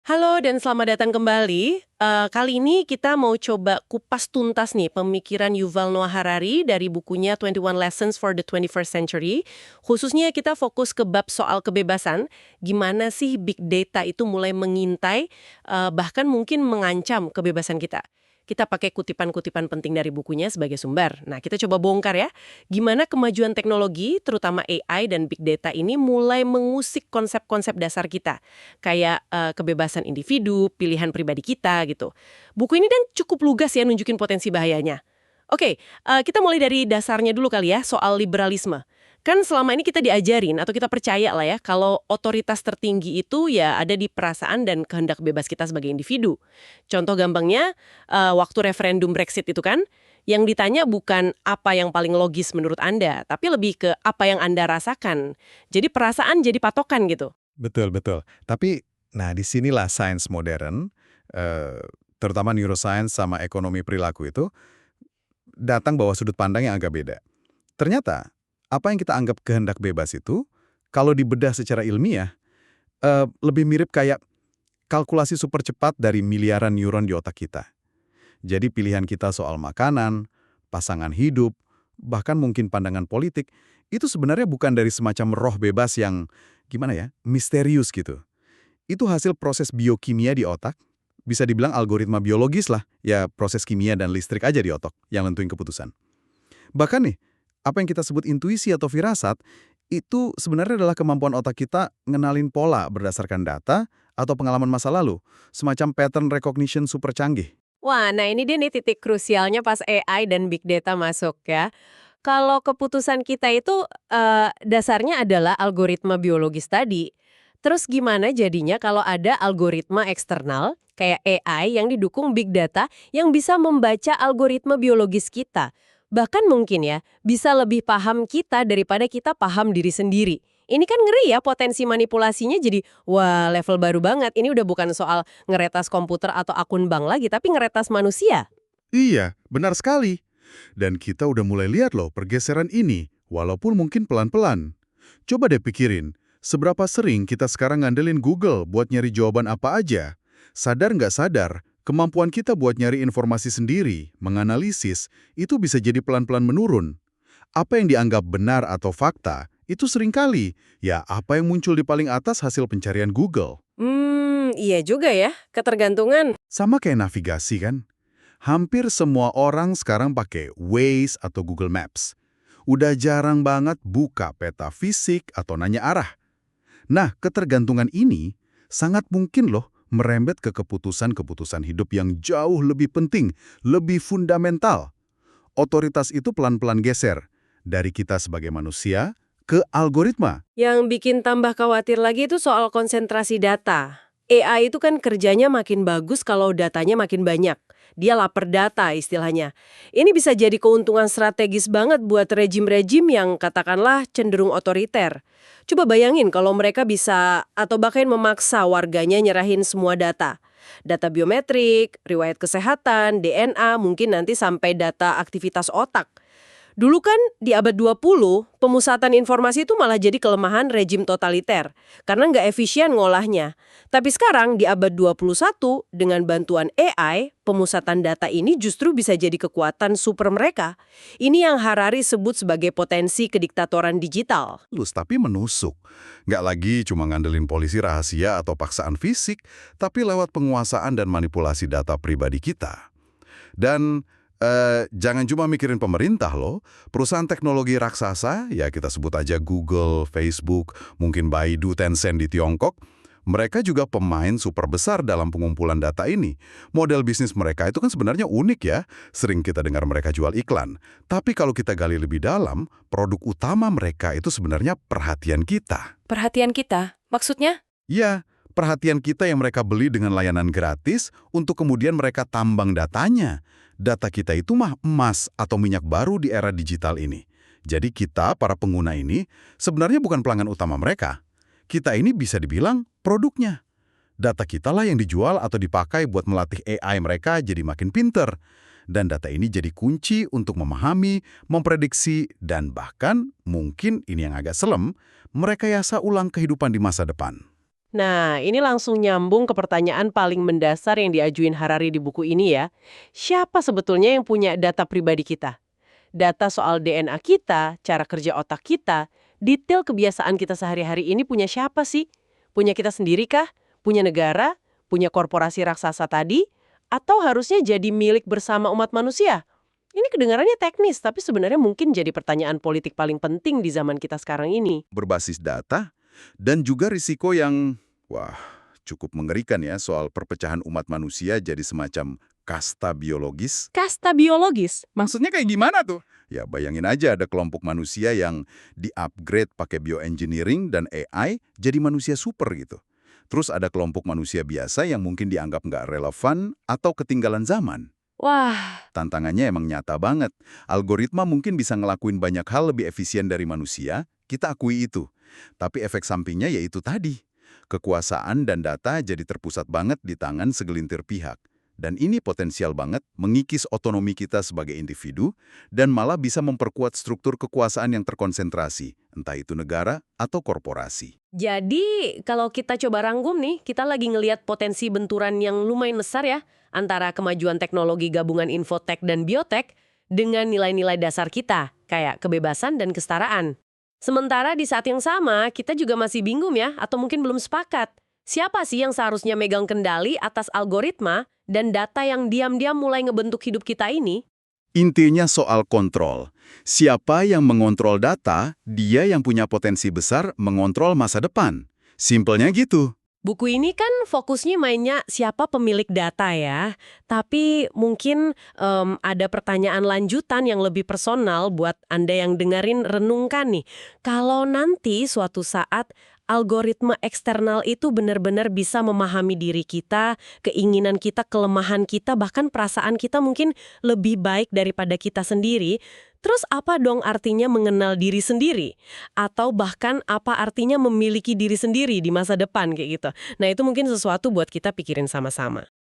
Halo dan selamat datang kembali. Kali ini kita mau coba kupas tuntas nih pemikiran Yuval Noah Harari dari bukunya 21 Lessons for the 21st Century. Khususnya kita fokus ke bab soal kebebasan, gimana sih big data itu mulai mengintai, bahkan mungkin mengancam kebebasan kita. Kita pakai kutipan-kutipan penting dari bukunya sebagai sumber. Nah, kita coba bongkar ya, gimana kemajuan teknologi, terutama AI dan big data ini mulai mengusik konsep-konsep dasar kita kayak kebebasan individu, pilihan pribadi kita gitu. Buku ini dan cukup lugas ya nunjukin potensi bahayanya. Oke, kita mulai dari dasarnya dulu kali ya, soal liberalisme. Kan selama ini kita diajarin atau kita percaya lah ya kalau otoritas tertinggi itu ya ada di perasaan dan kehendak bebas kita sebagai individu. Contoh gampangnya, waktu referendum Brexit itu kan, yang ditanya bukan apa yang paling logis menurut Anda, tapi lebih ke apa yang Anda rasakan. Jadi perasaan jadi patokan gitu. Betul, betul. Tapi, nah disinilah sains modern, eee, terutama neuroscience sama ekonomi perilaku itu, datang bawa sudut pandang yang agak beda. Ternyata, apa yang kita anggap kehendak bebas itu, kalau dibedah secara ilmiah, lebih mirip kayak kalkulasi super cepat dari miliaran neuron di otak kita. Jadi pilihan kita soal makanan, pasangan hidup, bahkan mungkin pandangan politik, itu sebenarnya bukan dari semacam roh bebas yang, gimana ya, misterius gitu. Itu hasil proses biokimia di otak, bisa dibilang algoritma biologis lah, ya proses kimia dan listrik aja di otak yang nentuin keputusan. Bahkan nih, apa yang kita sebut intuisi atau firasat, itu sebenarnya adalah kemampuan otak kita ngenalin pola berdasarkan data atau pengalaman masa lalu, semacam pattern recognition super canggih. Wah, nah ini dia nih titik krusialnya pas AI dan big data masuk ya. Kalau keputusan kita itu dasarnya adalah algoritma biologis tadi. Terus gimana jadinya kalau ada algoritma eksternal kayak AI yang didukung big data yang bisa membaca algoritma biologis kita? Bahkan mungkin ya, bisa lebih paham kita daripada kita paham diri sendiri. Ini kan ngeri ya potensi manipulasinya jadi, wah level baru banget. Ini udah bukan soal ngeretas komputer atau akun bank lagi, tapi ngeretas manusia. Iya, benar sekali. Dan kita udah mulai lihat loh pergeseran ini, walaupun mungkin pelan-pelan. Coba deh pikirin, seberapa sering kita sekarang ngandelin Google buat nyari jawaban apa aja? Sadar nggak sadar, kemampuan kita buat nyari informasi sendiri, menganalisis, itu bisa jadi pelan-pelan menurun. Apa yang dianggap benar atau fakta, itu seringkali, ya apa yang muncul di paling atas hasil pencarian Google. Iya juga ya, ketergantungan. Sama kayak navigasi kan? Hampir semua orang sekarang pakai Waze atau Google Maps. Udah jarang banget buka peta fisik atau nanya arah. Nah, ketergantungan ini sangat mungkin loh merembet ke keputusan-keputusan hidup yang jauh lebih penting, lebih fundamental. Otoritas itu pelan-pelan geser dari kita sebagai manusia ke algoritma. Yang bikin tambah khawatir lagi itu soal konsentrasi data. AI itu kan kerjanya makin bagus kalau datanya makin banyak. Dia lapar data istilahnya. Ini bisa jadi keuntungan strategis banget buat rejim-rejim yang katakanlah cenderung otoriter. Coba bayangin kalau mereka bisa atau bahkan memaksa warganya nyerahin semua data. Data biometrik, riwayat kesehatan, DNA, mungkin nanti sampai data aktivitas otak. Dulu kan di abad 20, pemusatan informasi itu malah jadi kelemahan rejim totaliter, karena nggak efisien ngolahnya. Tapi sekarang di abad 21, dengan bantuan AI, pemusatan data ini justru bisa jadi kekuatan super mereka. Ini yang Harari sebut sebagai potensi kediktatoran digital. Lus tapi menusuk. Nggak lagi cuma ngandelin polisi rahasia atau paksaan fisik, tapi lewat penguasaan dan manipulasi data pribadi kita. Dan jangan cuma mikirin pemerintah loh. Perusahaan teknologi raksasa, ya kita sebut aja Google, Facebook, mungkin Baidu, Tencent di Tiongkok, mereka juga pemain super besar dalam pengumpulan data ini. Model bisnis mereka itu kan sebenarnya unik ya. Sering kita dengar mereka jual iklan. Tapi kalau kita gali lebih dalam, produk utama mereka itu sebenarnya perhatian kita. Perhatian kita, maksudnya? Ya, perhatian kita yang mereka beli dengan layanan gratis untuk kemudian mereka tambang datanya. Data kita itu mah emas atau minyak baru di era digital ini. Jadi kita, para pengguna ini, sebenarnya bukan pelanggan utama mereka. Kita ini bisa dibilang produknya. Data kita lah yang dijual atau dipakai buat melatih AI mereka jadi makin pinter. Dan data ini jadi kunci untuk memahami, memprediksi, dan bahkan, mungkin ini yang agak selem, merekayasa ulang kehidupan di masa depan. Nah, ini langsung nyambung ke pertanyaan paling mendasar yang diajuin Harari di buku ini ya. Siapa sebetulnya yang punya data pribadi kita? Data soal DNA kita, cara kerja otak kita, detail kebiasaan kita sehari-hari ini punya siapa sih? Punya kita sendiri kah? Punya negara? Punya korporasi raksasa tadi? Atau harusnya jadi milik bersama umat manusia? Ini kedengarannya teknis, tapi sebenarnya mungkin jadi pertanyaan politik paling penting di zaman kita sekarang ini. Berbasis data, dan juga risiko yang, wah, cukup mengerikan ya soal perpecahan umat manusia jadi semacam kasta biologis. Kasta biologis. Maksudnya kayak gimana tuh? Ya, bayangin aja ada kelompok manusia yang di-upgrade pakai bioengineering dan AI jadi manusia super gitu. Terus ada kelompok manusia biasa yang mungkin dianggap nggak relevan atau ketinggalan zaman. Wah, Tantangannya emang nyata banget. Algoritma mungkin bisa ngelakuin banyak hal lebih efisien dari manusia, kita akui itu. Tapi efek sampingnya yaitu tadi. Kekuasaan dan data jadi terpusat banget di tangan segelintir pihak. Dan ini potensial banget mengikis otonomi kita sebagai individu dan malah bisa memperkuat struktur kekuasaan yang terkonsentrasi, entah itu negara atau korporasi. jadi kalau kita coba rangkum nih, kita lagi ngelihat potensi benturan yang lumayan besar ya antara kemajuan teknologi gabungan infotek dan biotek dengan nilai-nilai dasar kita, kayak kebebasan dan kesetaraan. Sementara di saat yang sama, kita juga masih bingung ya, atau mungkin belum sepakat. Siapa sih yang seharusnya megang kendali atas algoritma dan data yang diam-diam mulai ngebentuk hidup kita ini? Intinya soal kontrol. Siapa yang mengontrol data, dia yang punya potensi besar mengontrol masa depan. Simpelnya gitu. Buku ini kan fokusnya mainnya siapa pemilik data ya, tapi mungkin ada pertanyaan lanjutan yang lebih personal buat Anda yang dengerin renungkan nih. Kalau nanti suatu saat algoritma eksternal itu benar-benar bisa memahami diri kita, keinginan kita, kelemahan kita, bahkan perasaan kita mungkin lebih baik daripada kita sendiri, terus apa dong artinya mengenal diri sendiri? Atau bahkan apa artinya memiliki diri sendiri di masa depan kayak gitu. Nah itu mungkin sesuatu buat kita pikirin sama-sama.